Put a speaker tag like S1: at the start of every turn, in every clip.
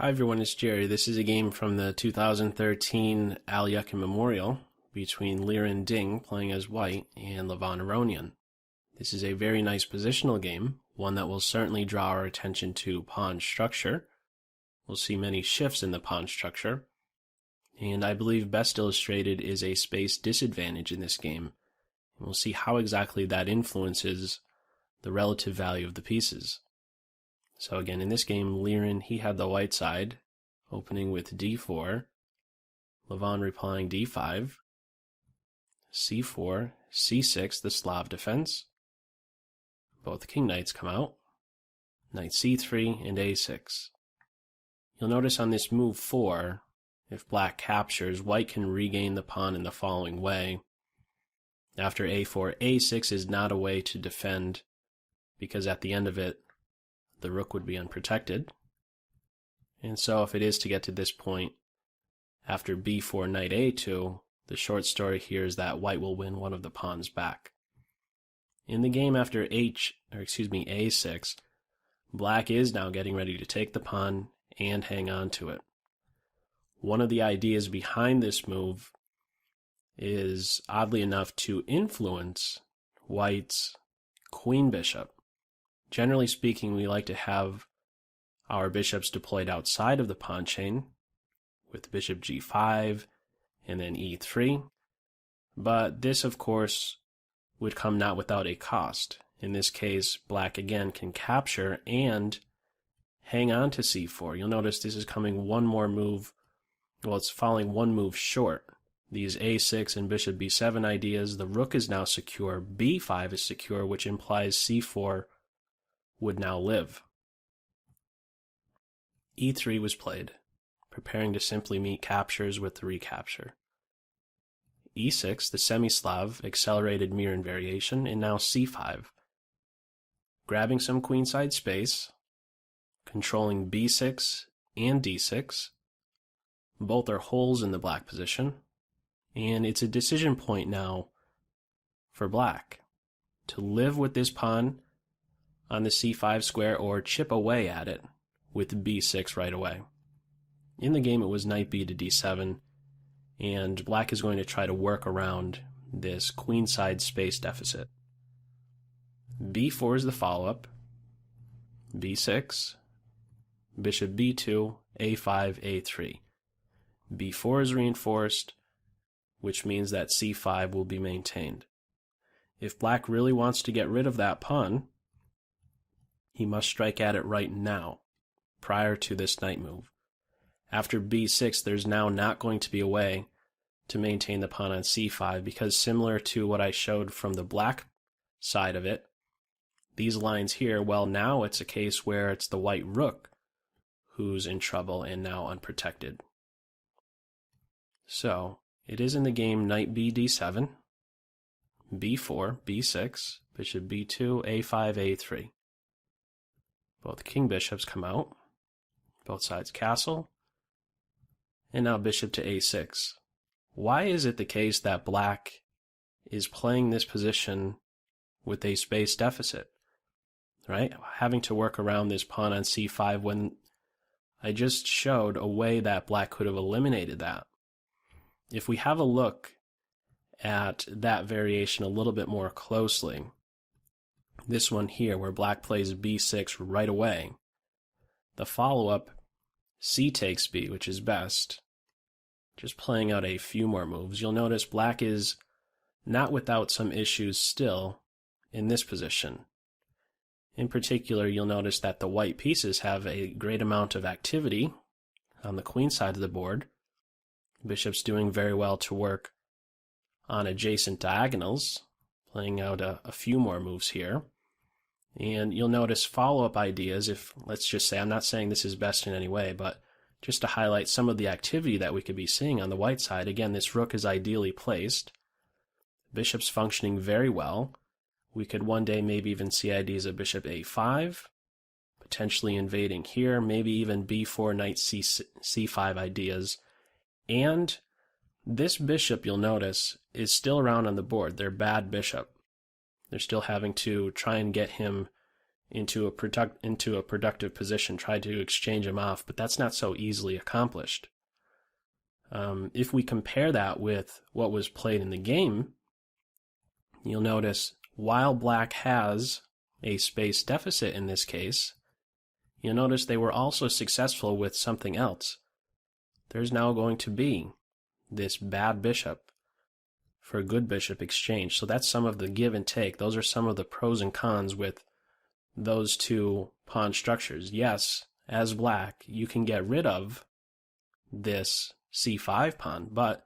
S1: Hi everyone, it's Jerry. This is a game from the 2013 Alekhine Memorial between Liren Ding, playing as white, and Levon Aronian. This is a very nice positional game, one that will certainly draw our attention to pawn structure. We'll see many shifts in the pawn structure, and I believe best illustrated is a space disadvantage in this game. And we'll see how exactly that influences the relative value of the pieces. So again, in this game, Liren, he had the white side, opening with d4, Levon replying d5, c4, c6, the Slav defense. Both king knights come out, knight c3, and a6. You'll notice on this move 4, if black captures, white can regain the pawn in the following way. After a4, a6 is not a way to defend, because at the end of it, the rook would be unprotected. And so if it is to get to this point, after b4, knight a2, the short story here is that white will win one of the pawns back. In the game after a6, black is now getting ready to take the pawn and hang on to it. One of the ideas behind this move is, oddly enough, to influence white's queen bishop. Generally speaking, we like to have our bishops deployed outside of the pawn chain, with bishop g5 and then e3, but this, of course, would come not without a cost. In this case, black again can capture and hang on to c4. You'll notice this is coming one more move, well, it's falling one move short. These a6 and bishop b7 ideas, the rook is now secure, b5 is secure, which implies c4 would now live. e3 was played, preparing to simply meet captures with the recapture. e6, the semi-Slav, accelerated Liren variation, and now c5. Grabbing some queenside space, controlling b6 and d6. Both are holes in the black position, and it's a decision point now for black to live with this pawn on the c5 square or chip away at it with b6 right away. In the game it was knight b to d7, and black is going to try to work around this queenside space deficit. b4 is the follow-up, b6, bishop b2, a5, a3. b4 is reinforced, which means that c5 will be maintained. If black really wants to get rid of that pawn, he must strike at it right now, prior to this knight move. After b6, there's now not going to be a way to maintain the pawn on c5, because similar to what I showed from the black side of it, these lines here, well, now it's a case where it's the white rook who's in trouble and now unprotected. So, it is in the game knight b d7, b4, b6, bishop b2, a5, a3. Both king bishops come out, both sides castle, and now bishop to a6. Why is it the case that black is playing this position with a space deficit, right? Having to work around this pawn on c5 when I just showed a way that black could have eliminated that. If we have a look at that variation a little bit more closely, this one here where black plays b6 right away, the follow-up c takes b, which is best, just playing out a few more moves, you'll notice black is not without some issues still in this position. In particular, you'll notice that the white pieces have a great amount of activity on the queen side of the board. Bishop's doing very well to work on adjacent diagonals, playing out a few more moves here. And you'll notice follow-up ideas, if, let's just say, I'm not saying this is best in any way, but just to highlight some of the activity that we could be seeing on the white side. Again, this rook is ideally placed. Bishop's functioning very well. We could one day maybe even see ideas of bishop a5, potentially invading here, maybe even b4, knight c5 ideas. And this bishop, you'll notice, is still around on the board. They're bad bishop. They're still having to try and get him into a productive position, tried to exchange him off, but that's not so easily accomplished. If we compare that with what was played in the game, you'll notice while black has a space deficit in this case, you'll notice they were also successful with something else. There's now going to be this bad bishop for a good bishop exchange. So that's some of the give and take. Those are some of the pros and cons with those two pawn structures. Yes, as black, you can get rid of this c5 pawn, but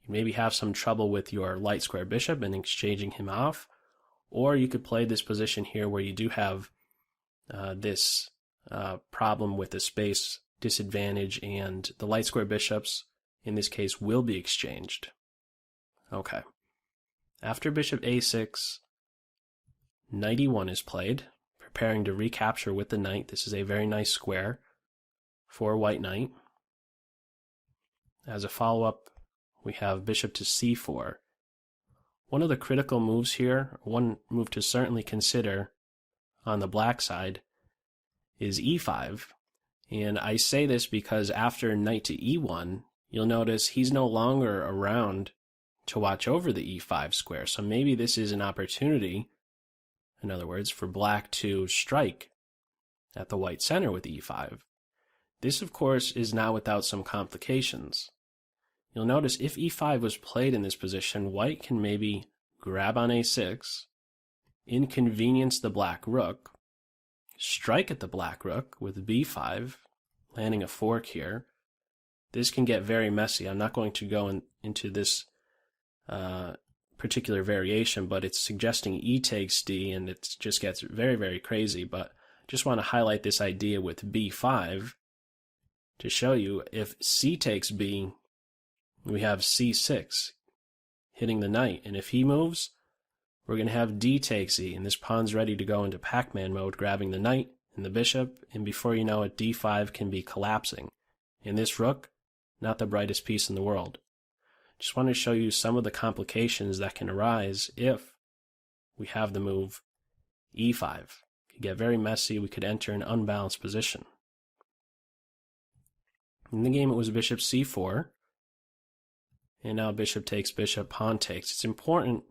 S1: you maybe have some trouble with your light square bishop and exchanging him off, or you could play this position here where you do have this problem with the space disadvantage, and the light square bishops in this case will be exchanged. Okay. After bishop a6, knight e1 is played, preparing to recapture with the knight. This is a very nice square for a white knight. As a follow-up, we have bishop to c4. One of the critical moves here, one move to certainly consider on the black side, is e5. And I say this because after knight to e1, you'll notice he's no longer around to watch over the e5 square. So maybe this is an opportunity, in other words, for black to strike at the white center with e5. This, of course, is now without some complications. You'll notice if e5 was played in this position, white can maybe grab on a6, inconvenience the black rook, strike at the black rook with b5, landing a fork here. This can get very messy. I'm not going to go into this particular variation, but it's suggesting e takes d, and it just gets very, very crazy. But just want to highlight this idea with b5 to show you if c takes b, we have c6 hitting the knight, and if he moves, we're going to have d takes e, and this pawn's ready to go into Pac-Man mode, grabbing the knight and the bishop, and before you know it, d5 can be collapsing. And this rook, not the brightest piece in the world. Just want to show you some of the complications that can arise if we have the move e5. It could get very messy. We could enter an unbalanced position. In the game, it was bishop c4, and now bishop takes bishop, pawn takes. It's important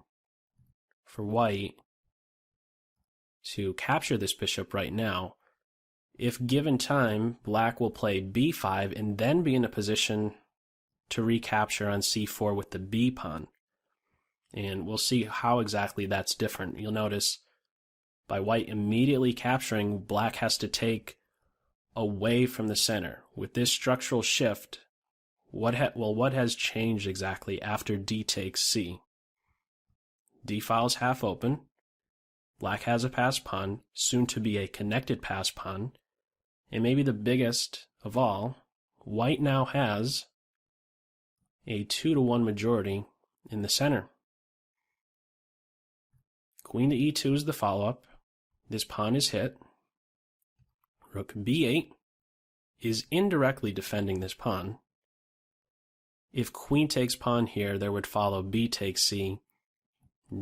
S1: for white to capture this bishop right now. If given time, black will play b5 and then be in a position to recapture on c4 with the b pawn. And we'll see how exactly that's different. You'll notice by white immediately capturing, black has to take away from the center. With this structural shift, what has changed exactly after d takes c? D file's half open. Black has a passed pawn, soon to be a connected passed pawn. And maybe the biggest of all, white now has a 2-to-1 majority in the center. Queen to e2 is the follow-up. This pawn is hit. Rook b8 is indirectly defending this pawn. If queen takes pawn here, there would follow b takes c,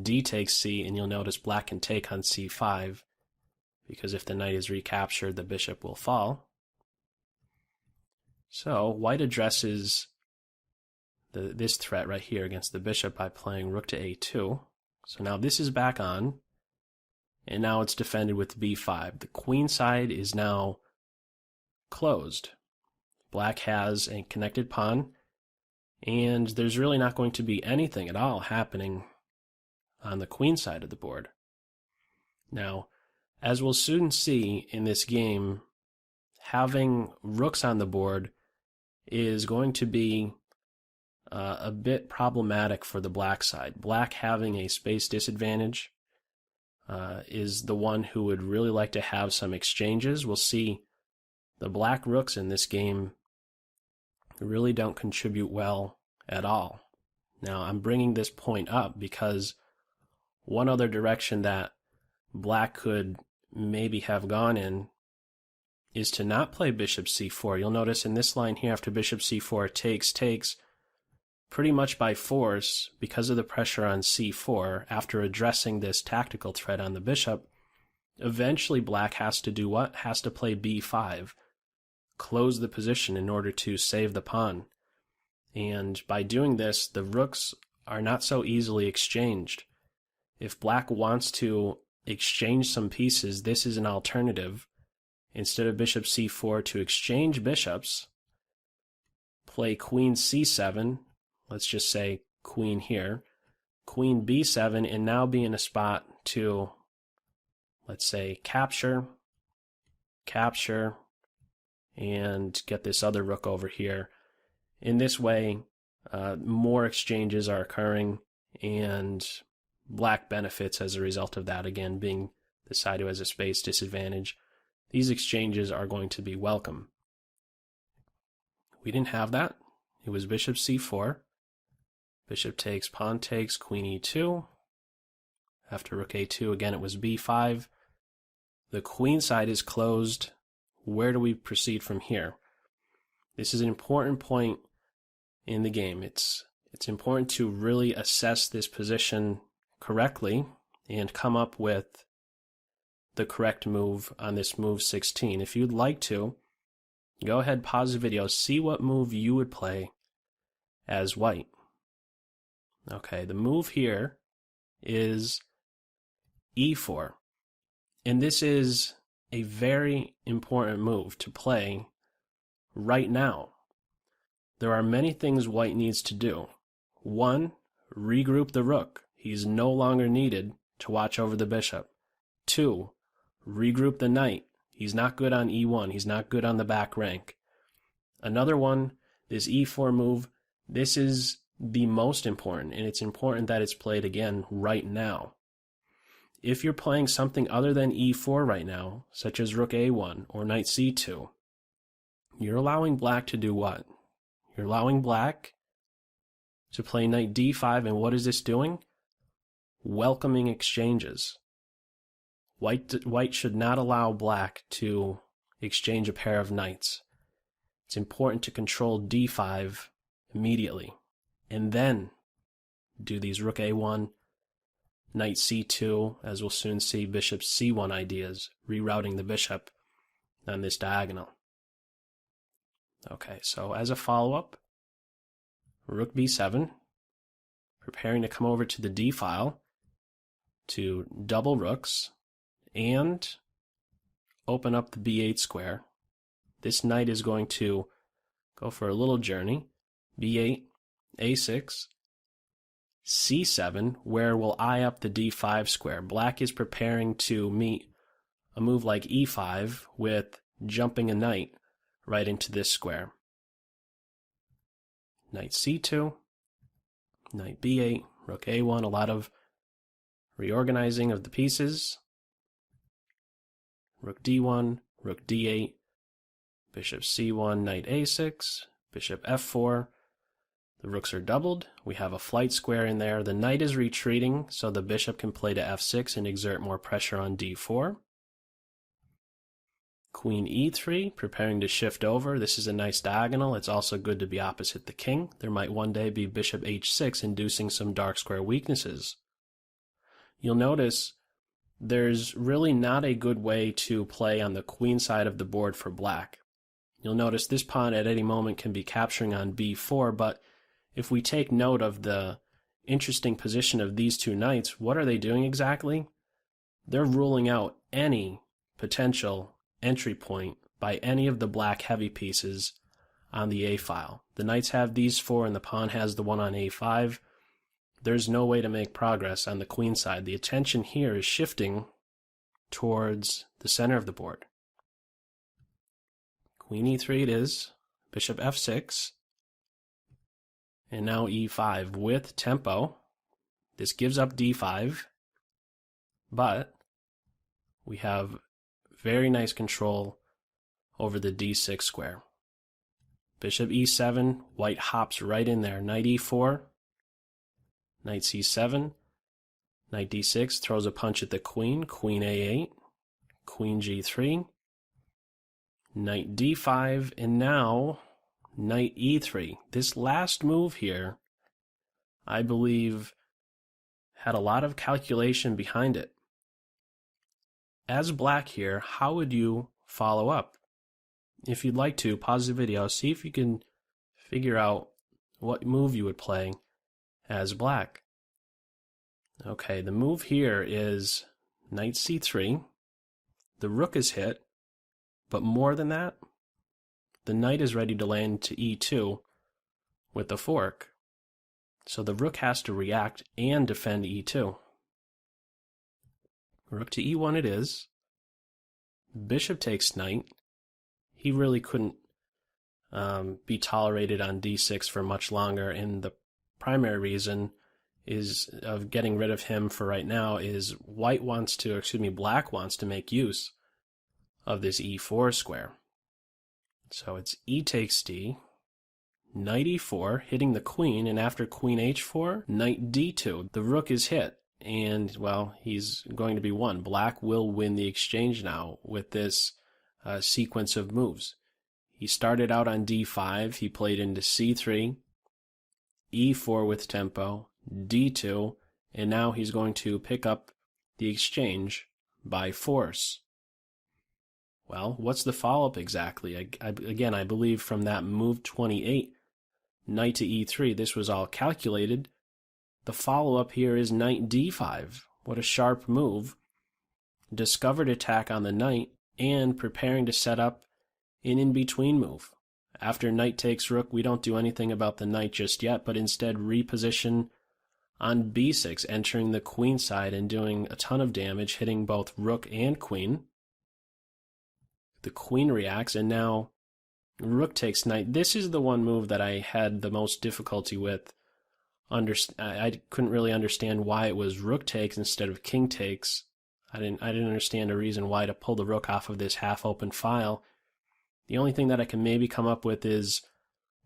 S1: d takes c, and you'll notice black can take on c5, because if the knight is recaptured, the bishop will fall. So white addresses this threat right here against the bishop by playing rook to a2. So now this is back on, and now it's defended with b5. The queen side is now closed. Black has a connected pawn, and there's really not going to be anything at all happening on the queen side of the board. Now, as we'll soon see in this game, having rooks on the board is going to be a bit problematic for the black side. Black, having a space disadvantage, is the one who would really like to have some exchanges. We'll see the black rooks in this game really don't contribute well at all. Now, I'm bringing this point up because one other direction that black could maybe have gone in is to not play bishop c4. You'll notice in this line here, after bishop c4 takes, pretty much by force, because of the pressure on c4, after addressing this tactical threat on the bishop, eventually black has to do what? Has to play b5, close the position in order to save the pawn. And by doing this, the rooks are not so easily exchanged. If black wants to exchange some pieces, this is an alternative. Instead of bishop c4 to exchange bishops, play queen c7, let's just say queen here, queen b7, and now be in a spot to, let's say, capture, and get this other rook over here. In this way, more exchanges are occurring, and black benefits as a result of that, again, being the side who has a space disadvantage. These exchanges are going to be welcome. We didn't have that. It was bishop c4. Bishop takes, pawn takes, queen e2. After rook a2, again, it was b5. The queen side is closed. Where do we proceed from here? This is an important point in the game. It's important to really assess this position correctly and come up with the correct move on this move 16. If you'd like to, go ahead, pause the video, see what move you would play as white. Okay, the move here is e4. And this is a very important move to play right now. There are many things white needs to do. 1, regroup the rook. He's no longer needed to watch over the bishop. 2, regroup the knight. He's not good on e1. He's not good on the back rank. Another one, this e4 move, this is the most important, and it's important that it's played again right now. If you're playing something other than e4 right now, such as rook a1 or knight c2, you're allowing black to do what? You're allowing black to play knight d5, and what is this doing? Welcoming exchanges. White should not allow black to exchange a pair of knights. It's important to control d5 immediately, and then do these rook a1, knight c2, as we'll soon see, bishop c1 ideas, rerouting the bishop on this diagonal. Okay, so as a follow-up, rook b7, preparing to come over to the d file to double rooks and open up the b8 square. This knight is going to go for a little journey. b8, a6, c7, where we'll eye up the d5 square. Black is preparing to meet a move like e5 with jumping a knight right into this square. Knight c2, knight b8, rook a1, a lot of reorganizing of the pieces. Rook d1, rook d8, bishop c1, knight a6, bishop f4. The rooks are doubled. We have a flight square in there. The knight is retreating, so the bishop can play to f6 and exert more pressure on d4. Queen e3, preparing to shift over. This is a nice diagonal. It's also good to be opposite the king. There might one day be bishop h6, inducing some dark square weaknesses. You'll notice there's really not a good way to play on the queen side of the board for black. You'll notice this pawn at any moment can be capturing on b4, but if we take note of the interesting position of these two knights, what are they doing exactly? They're ruling out any potential entry point by any of the black heavy pieces on the a file. The knights have these four and the pawn has the one on a5. There's no way to make progress on the queen side. The attention here is shifting towards the center of the board. Queen e3 it is, bishop f6, and now e5 with tempo. This gives up d5, but we have very nice control over the d6 square. Bishop e7, white hops right in there. Knight e4, knight c7, knight d6, throws a punch at the queen, queen a8, queen g3, knight d5, and now knight e3. This last move here, I believe, had a lot of calculation behind it. as black here, how would you follow up? If you'd like to, pause the video, see if you can figure out what move you would play as black. Okay, the move here is knight c3. The rook is hit, but more than that, the knight is ready to land to e2 with the fork. So the rook has to react and defend e2. Rook to e1 it is. Bishop takes knight. He really couldn't be tolerated on d6 for much longer, and the primary reason is of getting rid of him for right now is black wants to make use of this e4 square. So it's e takes d, knight e4, hitting the queen, and after queen h4, knight d2. The rook is hit, and, well, he's going to be won. Black will win the exchange now with this sequence of moves. He started out on d5, he played into c3, e4 with tempo, d2, and now he's going to pick up the exchange by force. Well, what's the follow-up exactly? Again, I believe from that move 28, knight to e3, this was all calculated. The follow-up here is knight d5. What a sharp move. Discovered attack on the knight and preparing to set up an in-between move. After knight takes rook, we don't do anything about the knight just yet, but instead reposition on b6, entering the queen side and doing a ton of damage, hitting both rook and queen. The queen reacts, and now rook takes knight. This is the one move that I had the most difficulty with. I couldn't really understand why it was rook takes instead of king takes. I didn't understand a reason why to pull the rook off of this half-open file. The only thing that I can maybe come up with is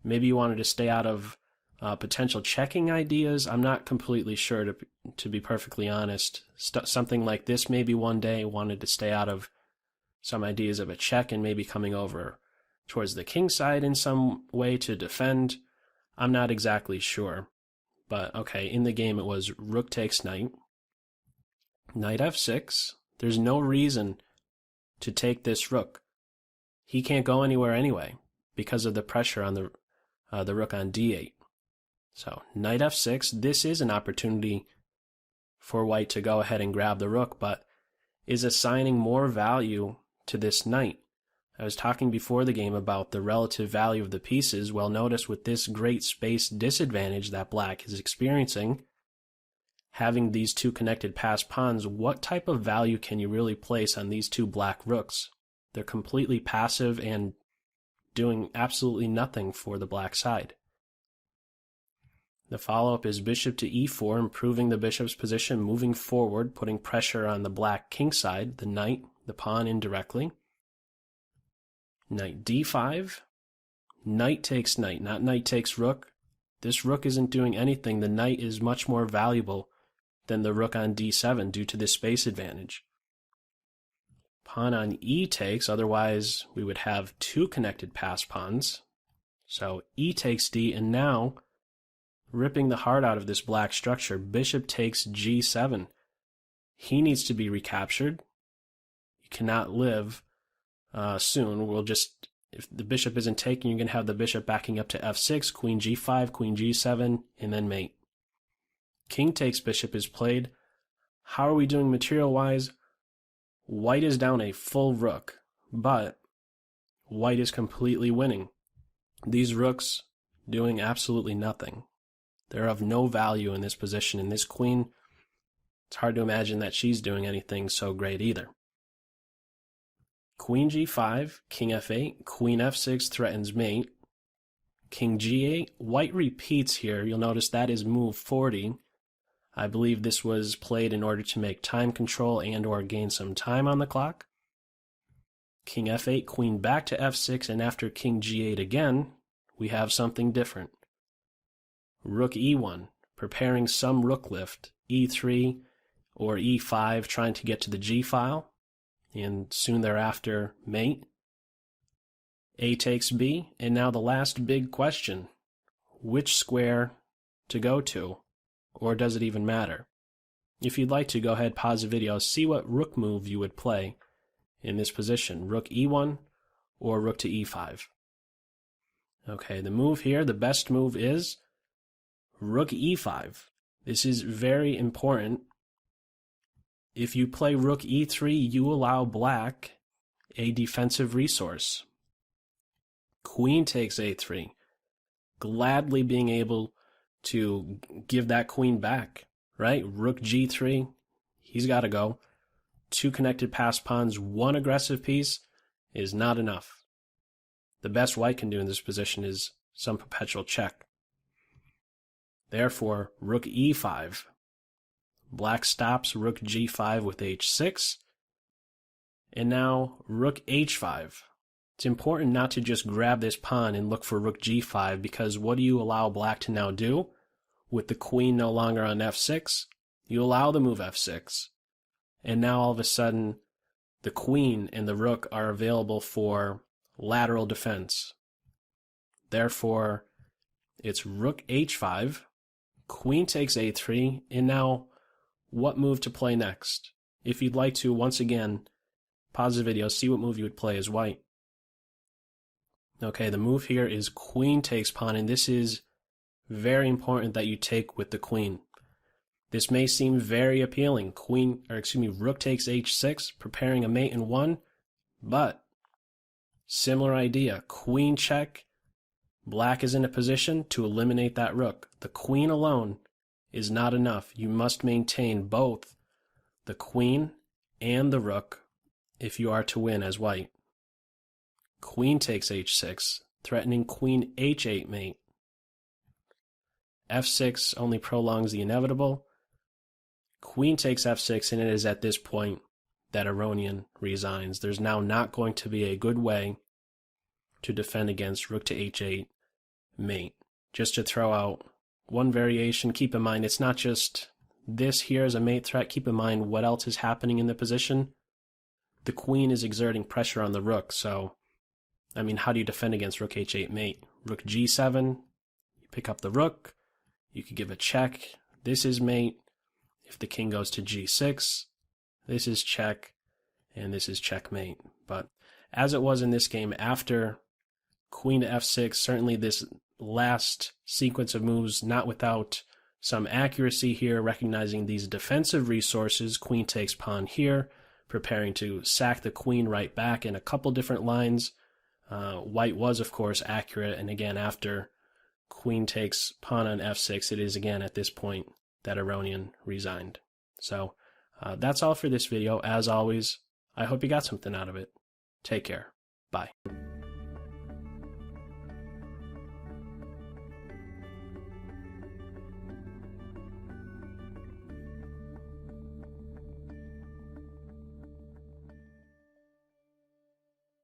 S1: maybe you wanted to stay out of potential checking ideas. I'm not completely sure, to be perfectly honest. Something like this maybe one day wanted to stay out of some ideas of a check and maybe coming over towards the king side in some way to defend. I'm not exactly sure. But okay, in the game it was rook takes knight, knight f6. There's no reason to take this rook. He can't go anywhere anyway because of the pressure on the rook on d8. So knight f6, this is an opportunity for white to go ahead and grab the rook, but is assigning more value to this knight. I was talking before the game about the relative value of the pieces. Well, notice with this great space disadvantage that black is experiencing, having these two connected passed pawns, what type of value can you really place on these two black rooks? They're completely passive and doing absolutely nothing for the black side. The follow-up is bishop to e4, improving the bishop's position, moving forward, putting pressure on the black king side, the knight, the pawn indirectly. Knight d5, knight takes knight, not knight takes rook. This rook isn't doing anything. The knight is much more valuable than the rook on d7 due to the space advantage. Pawn on e takes, otherwise we would have two connected passed pawns. So e takes d, and now ripping the heart out of this black structure, bishop takes g7. He needs to be recaptured. You cannot live soon. If the bishop isn't taken, you're going to have the bishop backing up to f6, queen g5, queen g7, and then mate. King takes bishop is played. How are we doing material-wise? White is down a full rook, but white is completely winning. These rooks doing absolutely nothing. They're of no value in this position, and this queen, it's hard to imagine that she's doing anything so great either. Queen g5, king f8, queen f6 threatens mate. King g8, white repeats here. You'll notice that is move 40. I believe this was played in order to make time control and or gain some time on the clock. King f8, queen back to f6, and after king g8 again, we have something different. Rook e1, preparing some rook lift, e3 or e5, trying to get to the g file, and soon thereafter mate. A takes b, and now the last big question, which square to go to, or does it even matter? If you'd like to, go ahead, pause the video, see what rook move you would play in this position, rook e1 or rook to e5. Okay, the move here, the best move is rook e5. This is very important. If you play rook e3, you allow black a defensive resource. Queen takes a3, gladly being able to give that queen back, right? Rook g3, he's got to go. 2 connected passed pawns, 1 aggressive piece is not enough. The best white can do in this position is some perpetual check. Therefore, rook e5. Black stops rook g5 with h6. And now rook h5. It's important not to just grab this pawn and look for rook g5, because what do you allow black to now do? With the queen no longer on f6, you allow the move f6. And now all of a sudden, the queen and the rook are available for lateral defense. Therefore, it's rook h5, queen takes a3, and now what move to play next? If you'd like to, once again, pause the video, see what move you would play as white. Okay, the move here is queen takes pawn, and this is very important that you take with the queen. This may seem very appealing. Rook takes h6, preparing a mate in 1, but similar idea. Queen check. Black is in a position to eliminate that rook. The queen alone is not enough. You must maintain both the queen and the rook if you are to win as white. Queen takes h6, threatening queen h8 mate. f6 only prolongs the inevitable. Queen takes f6, and it is at this point that Aronian resigns. There's now not going to be a good way to defend against rook to h8 mate. Just to throw out one variation, keep in mind it's not just this here as a mate threat. Keep in mind what else is happening in the position. The queen is exerting pressure on the rook, so I mean, how do you defend against rook h8 mate? Rook g7, you pick up the rook, you could give a check, this is mate. If the king goes to g6, this is check, and this is checkmate. But as it was in this game, after queen to f6, certainly this last sequence of moves, not without some accuracy here, recognizing these defensive resources. Queen takes pawn here, preparing to sack the queen right back in a couple different lines. White was, of course, accurate, and again, after queen takes pawn on f6, it is again at this point that Aronian resigned. So that's all for this video. As always, I hope you got something out of it. Take care. Bye.